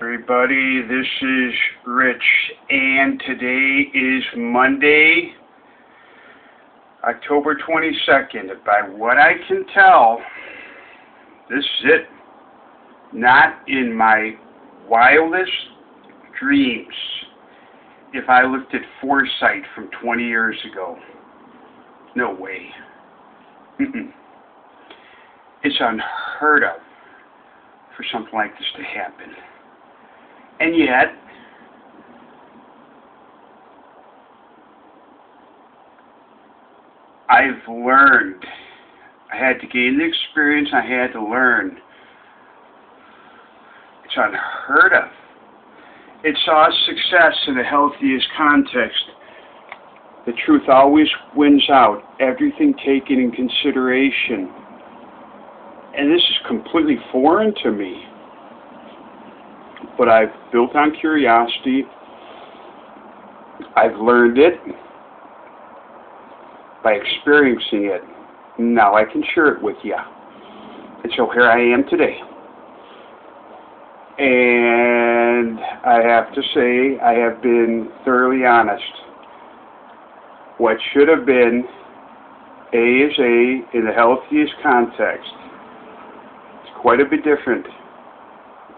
Everybody, this is Rich, and today is Monday, October 22nd. By what I can tell, this is it. Not in my wildest dreams, if I looked at foresight from 20 years ago. No way. It's unheard of for something like this to happen. And yet, I've learned. I had to gain the experience. I had to learn. It's unheard of. It saw success in the healthiest context. The truth always wins out, everything taken in consideration. And this is completely foreign to me. But I've built on curiosity. I've learned it by experiencing it. Now I can share it with you. And so here I am today. And I have to say, I have been thoroughly honest. What should have been A is A in the healthiest context. It's quite a bit different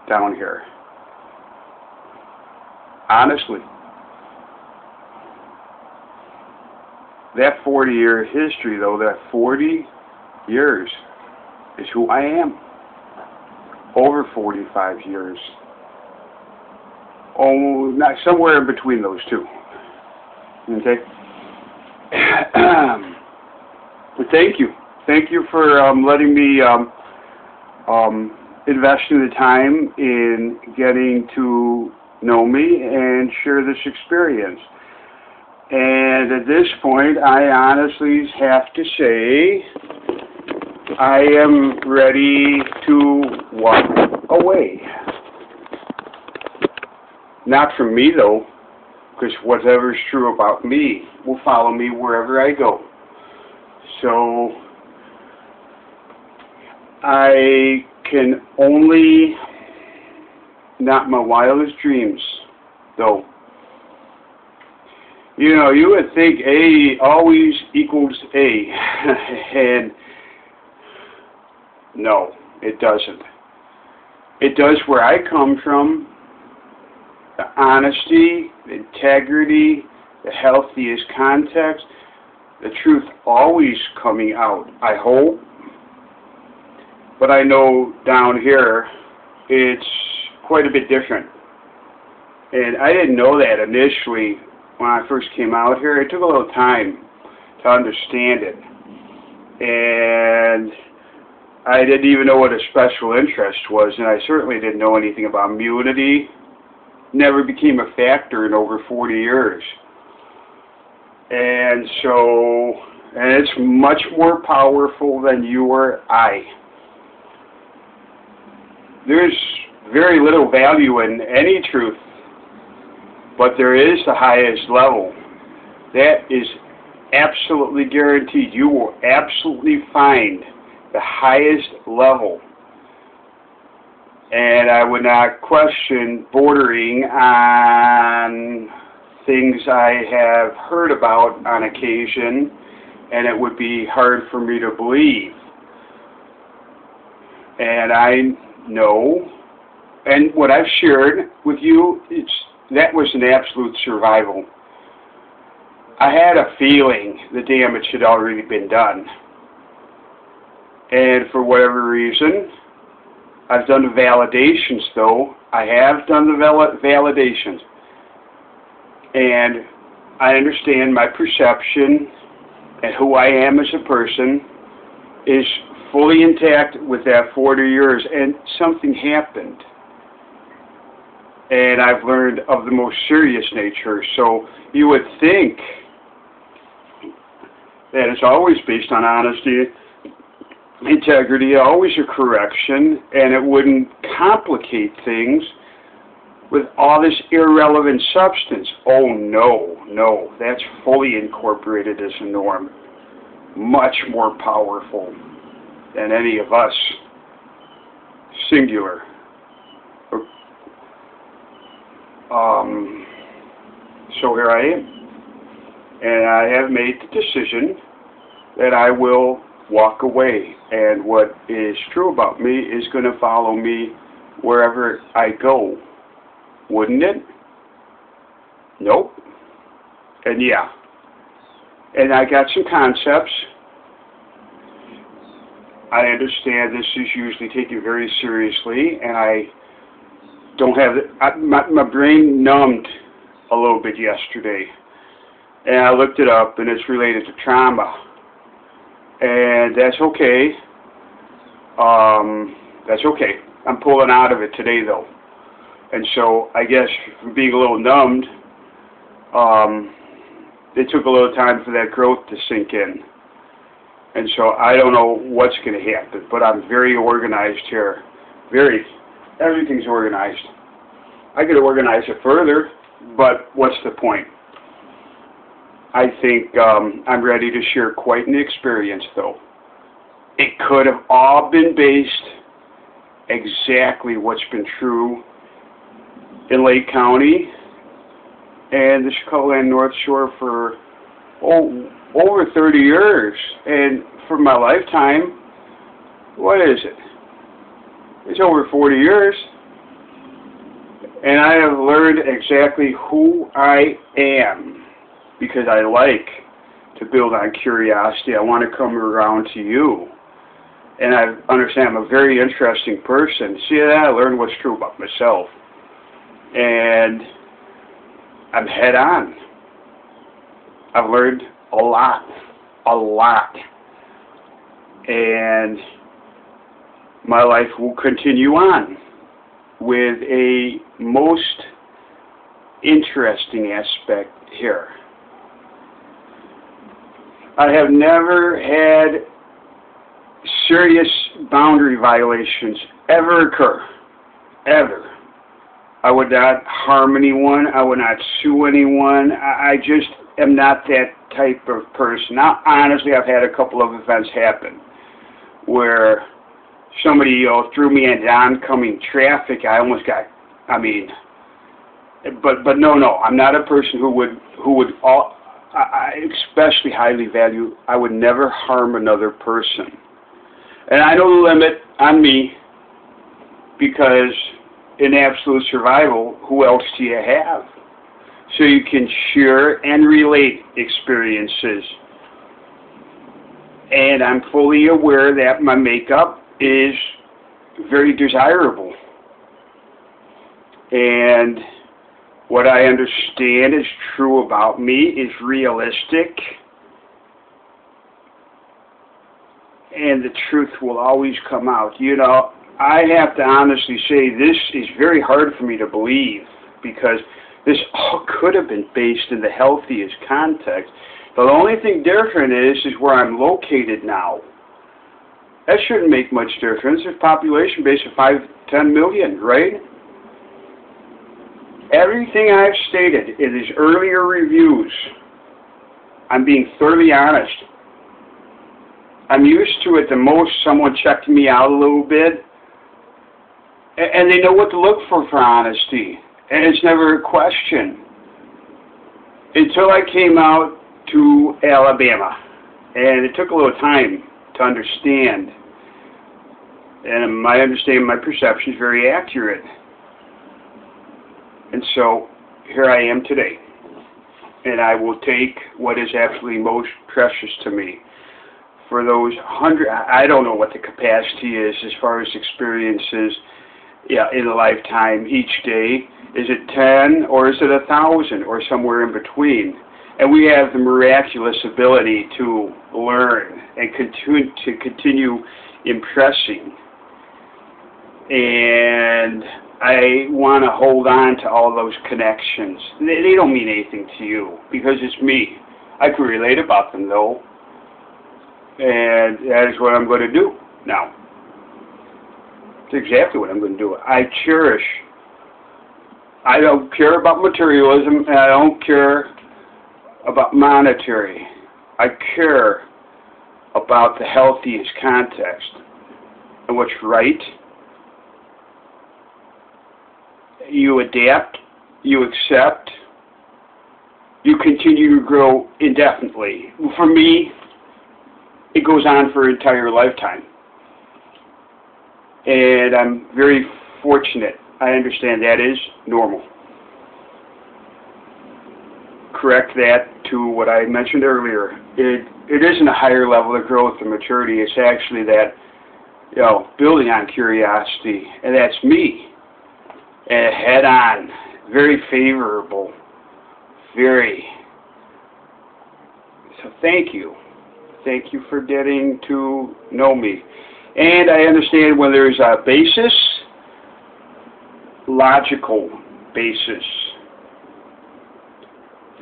down here. Honestly, that 40-year history, though, that 40 years is who I am. Over 45 years. Oh, not somewhere in between those two. Okay? But thank you. Thank you for letting me invest in the time in getting to know me and share this experience. And at this point, I honestly have to say, I am ready to walk away. Not from me, though, because whatever's true about me will follow me wherever I go. So, I can only, not my wildest dreams, though. You know, you would think A always equals A, and no, it doesn't. It does where I come from. The honesty, the integrity, the healthiest context, the truth always coming out, I hope. But I know down here, it's quite a bit different. And I didn't know that initially when I first came out here. It took a little time to understand it. And I didn't even know what a special interest was, and I certainly didn't know anything about immunity. Never became a factor in over 40 years. And so, and it's much more powerful than you or I. There's very little value in any truth, but there is the highest level. That is absolutely guaranteed. You will absolutely find the highest level. And I would not question bordering on things I have heard about on occasion, and it would be hard for me to believe. And I know, and what I've shared with you, that was an absolute survival. I had a feeling the damage had already been done. And for whatever reason, I've done the validations, though. I have done the validations. And I understand my perception and who I am as a person is fully intact with that 40 years. And something happened. And I've learned of the most serious nature. So you would think that it's always based on honesty, integrity, always a correction, and it wouldn't complicate things with all this irrelevant substance. Oh, no, that's fully incorporated as a norm. Much more powerful than any of us, singular. So here I am. And I have made the decision that I will walk away. And what is true about me is going to follow me wherever I go. Wouldn't it? Nope. And yeah. And I got some concepts. I understand this is usually taken very seriously, and I don't have it. My brain numbed a little bit yesterday, and I looked it up, and it's related to trauma, and that's okay. That's okay. I'm pulling out of it today, though, and so I guess being a little numbed, it took a little time for that growth to sink in. And so I don't know what's going to happen, but I'm very organized here. Everything's organized. I could organize it further, but what's the point? I think I'm ready to share quite an experience, though. It could have all been based exactly what's been true in Lake County and the Chicagoland North Shore for over 30 years, and for my lifetime, what is it? It's over 40 years, and I have learned exactly who I am, because I like to build on curiosity. I want to come around to you, and I understand I'm a very interesting person. See that? I learned what's true about myself, and I'm head on. I've learned a lot, and my life will continue on with a most interesting aspect here. I have never had serious boundary violations ever occur, ever. I would not harm anyone. I would not sue anyone. I just am not that type of person. Now, honestly, I've had a couple of events happen where somebody threw me into oncoming traffic. I almost got, but no, I'm not a person who would I especially highly value. I would never harm another person, and I know the limit on me, because in absolute survival, who else do you have? So you can share and relate experiences. And I'm fully aware that my makeup is very desirable. And what I understand is true about me is realistic. And the truth will always come out. You know, I have to honestly say this is very hard for me to believe, because this all could have been based in the healthiest context. The only thing different is where I'm located now. That shouldn't make much difference. There's a population base of 5-10 million, right? Everything I've stated in these earlier reviews, I'm being thoroughly honest. I'm used to it the most someone checking me out a little bit, and they know what to look for honesty. And it's never a question. Until I came out to Alabama. And it took a little time to understand. And my understanding, my perception is very accurate. And so, here I am today. And I will take what is absolutely most precious to me. For those 100, I don't know what the capacity is as far as experiences in a lifetime each day. Is it 10 or is it 1,000 or somewhere in between? And we have the miraculous ability to learn and continue impressing. And I want to hold on to all those connections. They don't mean anything to you because it's me. I can relate about them though. And that is what I'm going to do now. It's exactly what I'm going to do. I don't care about materialism, and I don't care about monetary. I care about the healthiest context and what's right. You adapt you accept, you continue to grow indefinitely. For me, it goes on for an entire lifetime. And I'm very fortunate. I understand that is normal. Correct that to what I mentioned earlier. It isn't a higher level of growth and maturity. It's actually that, building on curiosity. And that's me. And head on. Very favorable. Very. So thank you. Thank you for getting to know me. And I understand when there's a basis, logical basis.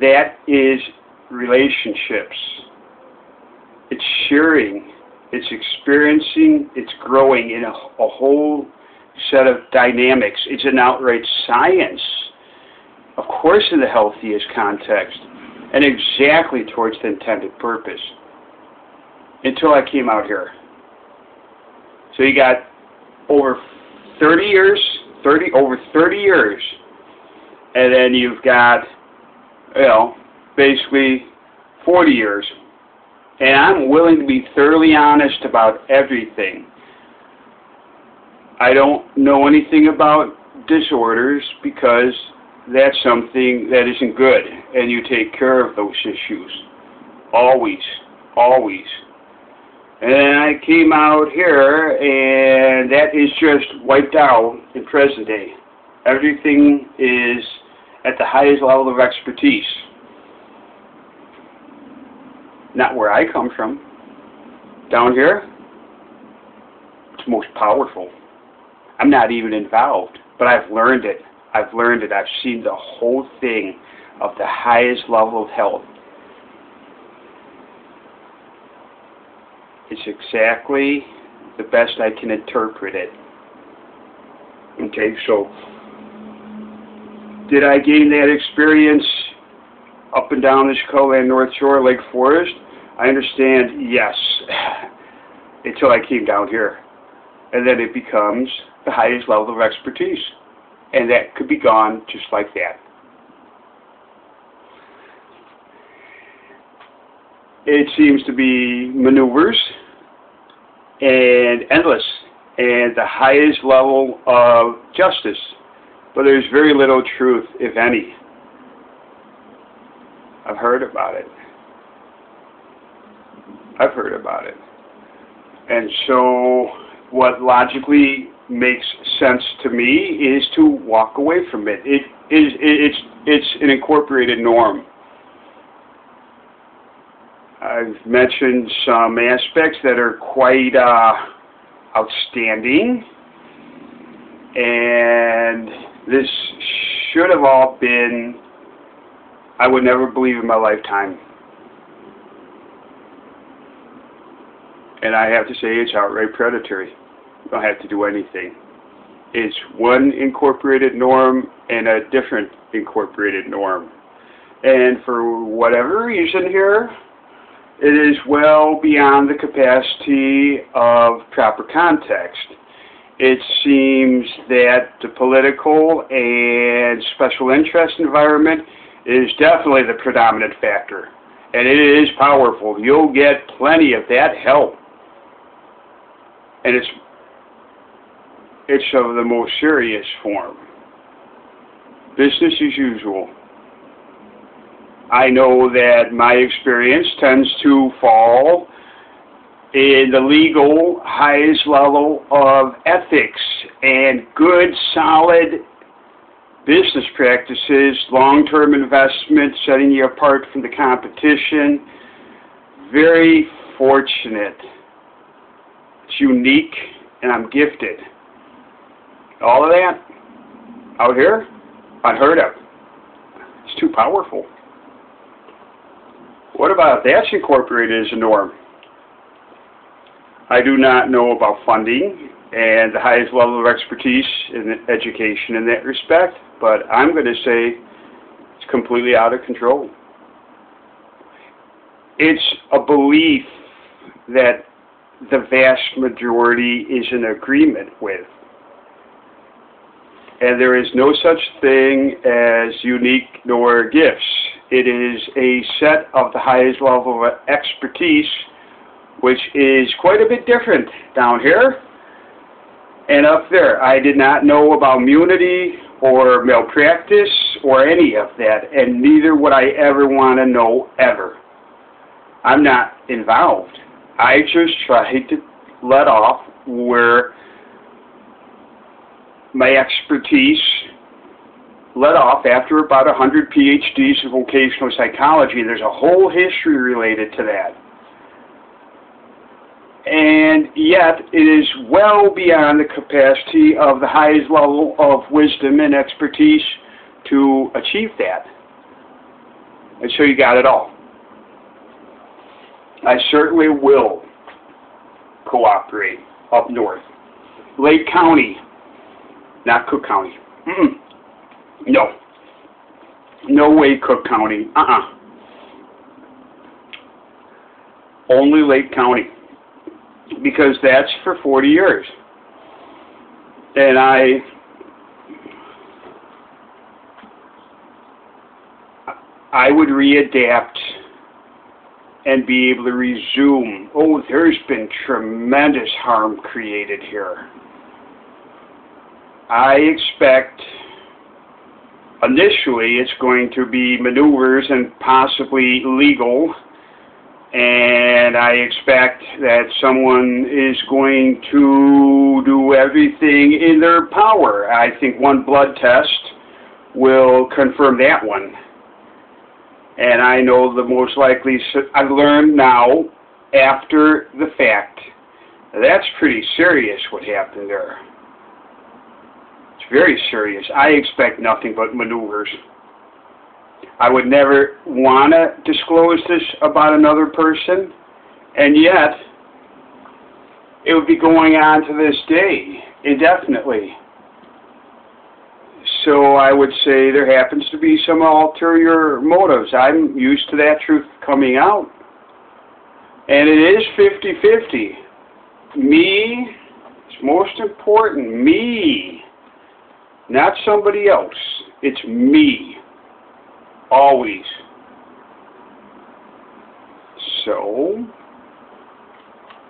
That is relationships. It's sharing. It's experiencing. It's growing in a whole set of dynamics. It's an outright science. Of course, in the healthiest context. And exactly towards the intended purpose. Until I came out here. So you got over 30 years, over 30 years, and then you've got, basically 40 years. And I'm willing to be thoroughly honest about everything. I don't know anything about disorders because that's something that isn't good, and you take care of those issues. Always, always. And then I came out here, and that is just wiped out in present day. Everything is at the highest level of expertise. Not where I come from. Down here, it's most powerful. I'm not even involved, but I've learned it. I've learned it. I've seen the whole thing of the highest level of health. It's exactly the best I can interpret it. Okay, so did I gain that experience up and down the Chicagoland North Shore, Lake Forest? I understand, yes, until I came down here. And then it becomes the highest level of expertise. And that could be gone just like that. It seems to be maneuvers and endless and the highest level of justice. But there's very little truth, if any. I've heard about it. I've heard about it. And so what logically makes sense to me is to walk away from it. It's an incorporated norm. I've mentioned some aspects that are quite outstanding, and this should have all been, I would never believe in my lifetime. And I have to say it's outright predatory. You don't have to do anything. It's one incorporated norm and a different incorporated norm. And for whatever reason here, it is well beyond the capacity of proper context. It seems that the political and special interest environment is definitely the predominant factor. And it is powerful. You'll get plenty of that help. And it's of the most serious form. Business as usual. I know that my experience tends to fall in the legal highest level of ethics and good, solid business practices, long-term investment, setting you apart from the competition. Very fortunate. It's unique, and I'm gifted. All of that out here, unheard of. It's too powerful. What about that's incorporated as a norm? I do not know about funding and the highest level of expertise in education in that respect, but I'm going to say it's completely out of control. It's a belief that the vast majority is in agreement with. And there is no such thing as unique nor gifts. It is a set of the highest level of expertise, which is quite a bit different down here and up there. I did not know about immunity or malpractice or any of that, and neither would I ever want to know ever. I'm not involved. I just tried to let off where my expertise let off after about 100 PhDs in vocational psychology. There's a whole history related to that. And yet, it is well beyond the capacity of the highest level of wisdom and expertise to achieve that. And so you got it all. I certainly will cooperate up north. Lake County, not Cook County. No. No way, Cook County. Only Lake County. Because that's for 40 years. And I would readapt and be able to resume. Oh, there's been tremendous harm created here. I expect initially it's going to be maneuvers and possibly legal, and I expect that someone is going to do everything in their power. I think one blood test will confirm that one. And I know the most likely, I've learned now, after the fact, that's pretty serious what happened there. It's very serious. I expect nothing but maneuvers. I would never want to disclose this about another person, and yet it would be going on to this day, indefinitely. So I would say there happens to be some ulterior motives. I'm used to that truth coming out. And it is 50-50. Me, it's most important, me. Not somebody else. It's me. Always. So,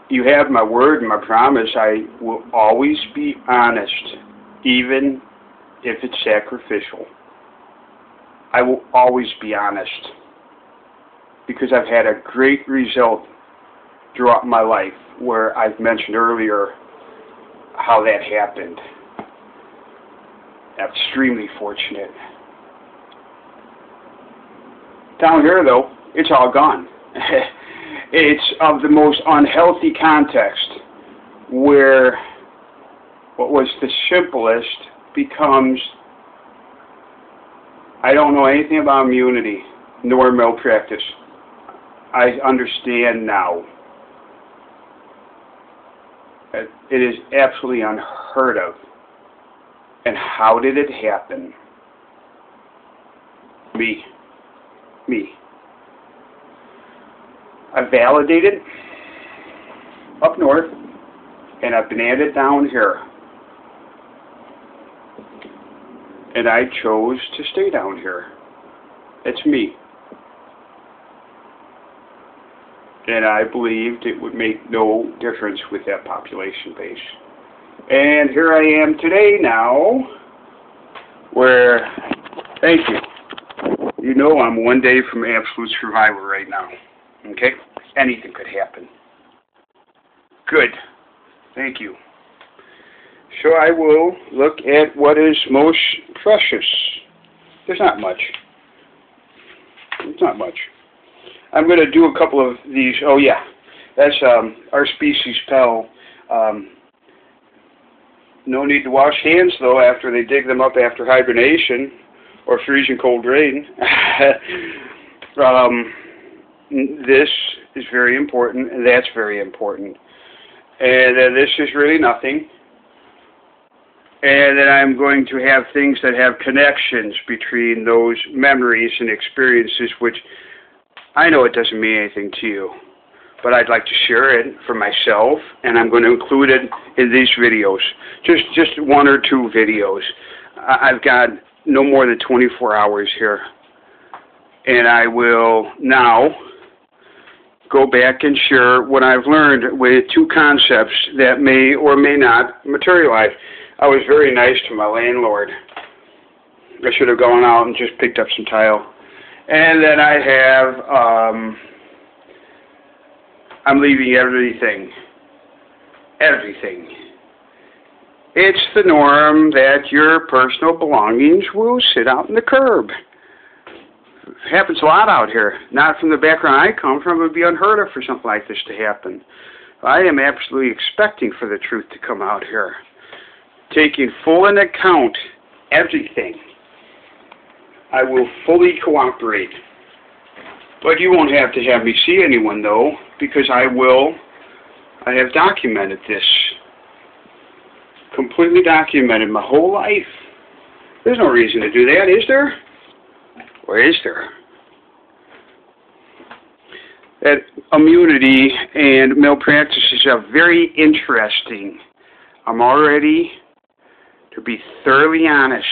you have my word and my promise. I will always be honest, even if it's sacrificial. I will always be honest, because I've had a great result throughout my life, where I've mentioned earlier how that happened. Extremely fortunate. Down here, though, it's all gone. It's of the most unhealthy context, where what was the simplest becomes, I don't know anything about immunity nor malpractice. I understand now. It is absolutely unheard of. And how did it happen? Me. I validated up north, and I've been added down here. And I chose to stay down here. It's me. And I believed it would make no difference with that population base. And here I am today now, where, thank you. You know I'm one day from absolute survival right now. Okay? Anything could happen. Good. Thank you. So I will look at what is most precious. There's not much. There's not much. I'm going to do a couple of these. Oh, yeah. That's our species pal. No need to wash hands, though, after they dig them up after hibernation or freezing cold rain. This is very important, and that's very important. And this is really nothing. And then I'm going to have things that have connections between those memories and experiences, which I know it doesn't mean anything to you, but I'd like to share it for myself, and I'm going to include it in these videos. Just one or two videos. I've got no more than 24 hours here. And I will now go back and share what I've learned with two concepts that may or may not materialize. I was very nice to my landlord. I should have gone out and just picked up some tile. And then I have, I'm leaving everything. Everything. It's the norm that your personal belongings will sit out in the curb. It happens a lot out here. Not from the background I come from. It would be unheard of for something like this to happen. I am absolutely expecting for the truth to come out here. Taking full into account everything. I will fully cooperate. But you won't have to have me see anyone, though, because I have documented this. Completely documented my whole life. There's no reason to do that, is there? Or is there? That immunity and malpractices are very interesting. I'm all ready to be thoroughly honest.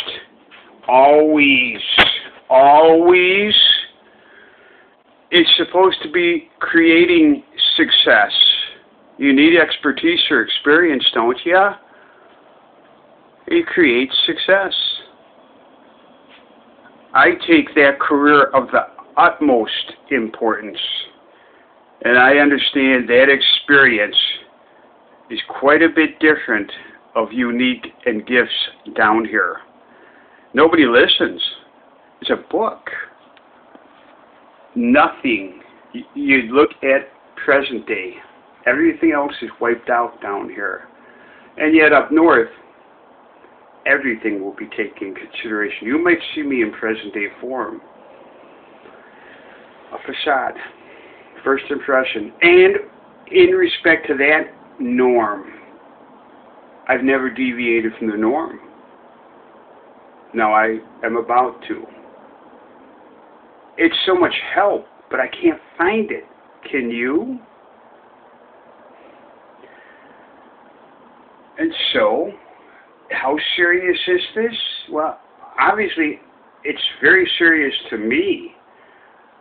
Always, it's supposed to be creating success. You need expertise or experience, don't you? It creates success. I take that career of the utmost importance, and I understand that experience is quite a bit different of unique and gifts down here. Nobody listens. It's a book. Nothing. You look at present day. Everything else is wiped out down here. And yet up north, everything will be taken in consideration. You might see me in present day form. A facade. First impression. And in respect to that norm, I've never deviated from the norm. Now I am about to. It's so much help, but I can't find it. Can you? And so, how serious is this? Well, obviously, it's very serious to me.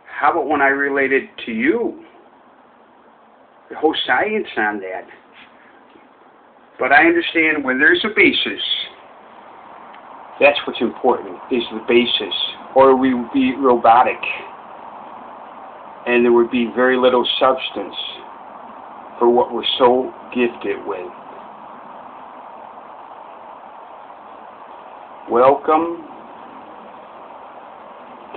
How about when I relate it to you? The whole science on that. But I understand when there's a basis, that's what's important, is the basis. Or we would be robotic. And there would be very little substance for what we're so gifted with. Welcome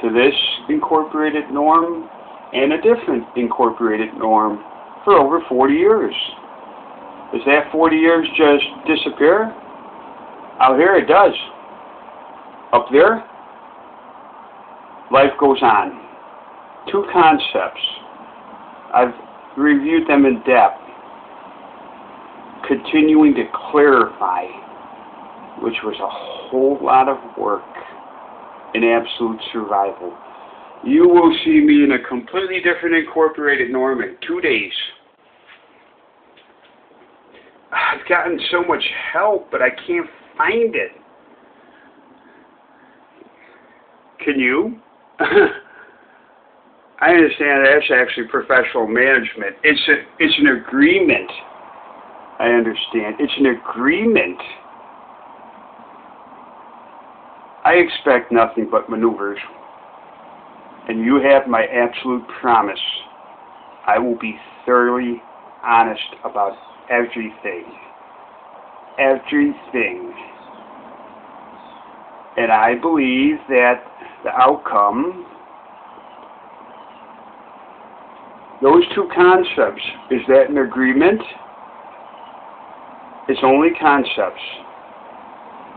to this incorporated norm and a different incorporated norm for over 40 years. Does that 40 years just disappear? Out here it does. Up there, life goes on. Two concepts. I've reviewed them in depth, continuing to clarify, which was a whole lot of work in absolute survival. You will see me in a completely different incorporated norm in 2 days. I've gotten so much help, but I can't find it. Can you? I understand that's actually professional management. It's an agreement. I understand. It's an agreement. I expect nothing but maneuvers. And you have my absolute promise. I will be thoroughly honest about everything. Everything. And I believe that the outcome, those two concepts, is that an agreement? It's only concepts.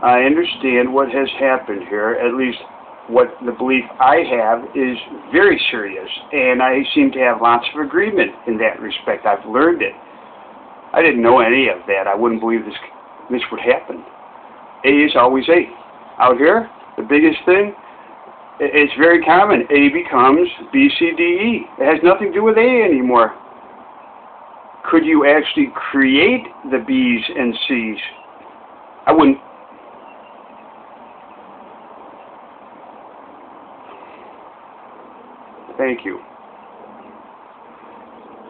I understand what has happened here, at least what the belief I have is very serious, and I seem to have lots of agreement in that respect. I've learned it. I didn't know any of that. I wouldn't believe this would happen. A is always A. Out here, the biggest thing, it's very common. A becomes B, C, D, E. It has nothing to do with A anymore. Could you actually create the B's and C's? I wouldn't. Thank you.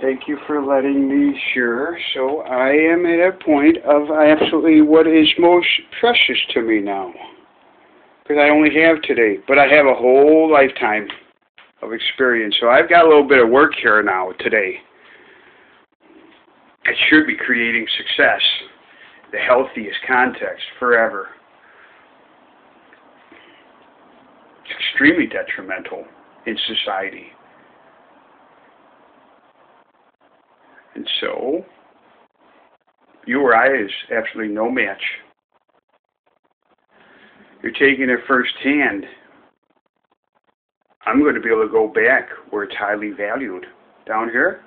Thank you for letting me share. So I am at a point of absolutely what is most precious to me now. Because I only have today, but I have a whole lifetime of experience. So I've got a little bit of work here now today. I should be creating success, the healthiest context forever. It's extremely detrimental in society. And so, you or I is absolutely no match. You're taking it firsthand. I'm going to be able to go back where it's highly valued. Down here,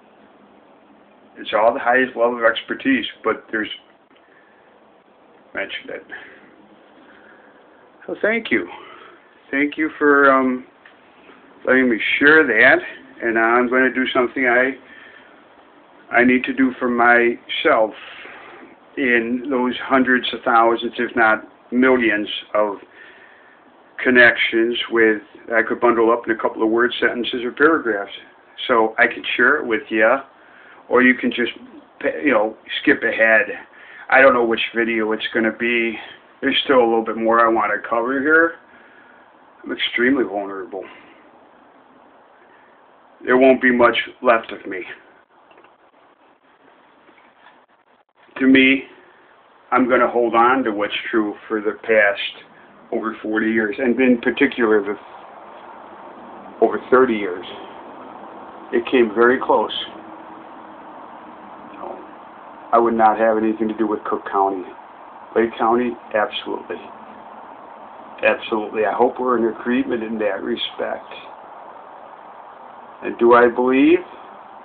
it's all the highest level of expertise, but there's mentioned it. So thank you. Thank you for letting me share that. And now I'm going to do something I need to do for myself in those hundreds of thousands, if not millions, of connections with I could bundle up in a couple of word sentences or paragraphs. So I can share it with you, or you can just, skip ahead. I don't know which video it's going to be. There's still a little bit more I want to cover here. I'm extremely vulnerable. There won't be much left of me. To me, I'm going to hold on to what's true for the past over 40 years, and in particular the over 30 years. It came very close. I would not have anything to do with Cook County. Lake County, absolutely. Absolutely. I hope we're in agreement in that respect. And do I believe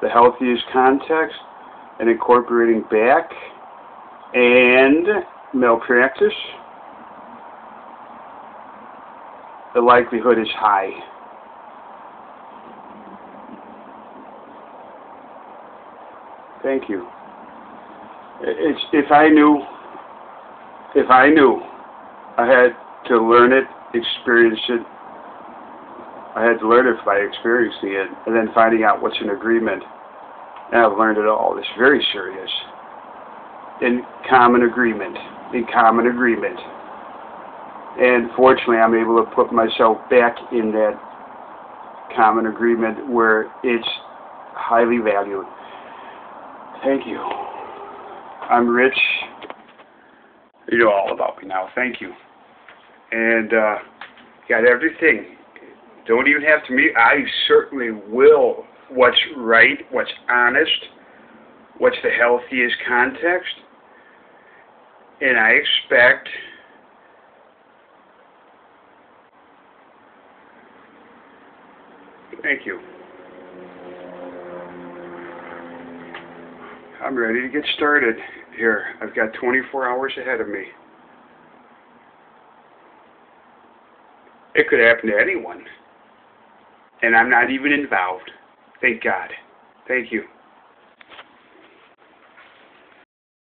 the healthiest context and incorporating back and malpractice? The likelihood is high. Thank you. If I knew I had to learn it, experience it, I had to learn it by experiencing it, and then finding out what's in agreement. And I've learned it all. It's very serious. In common agreement. And fortunately, I'm able to put myself back in that common agreement where it's highly valued. Thank you. I'm Rich. You know all about me now. Thank you. And got everything. Don't even have to meet. I certainly will. What's right, what's honest, what's the healthiest context. And I expect thank you. I'm ready to get started here. I've got 24 hours ahead of me. It could happen to anyone. And I'm not even involved. Thank God. Thank you.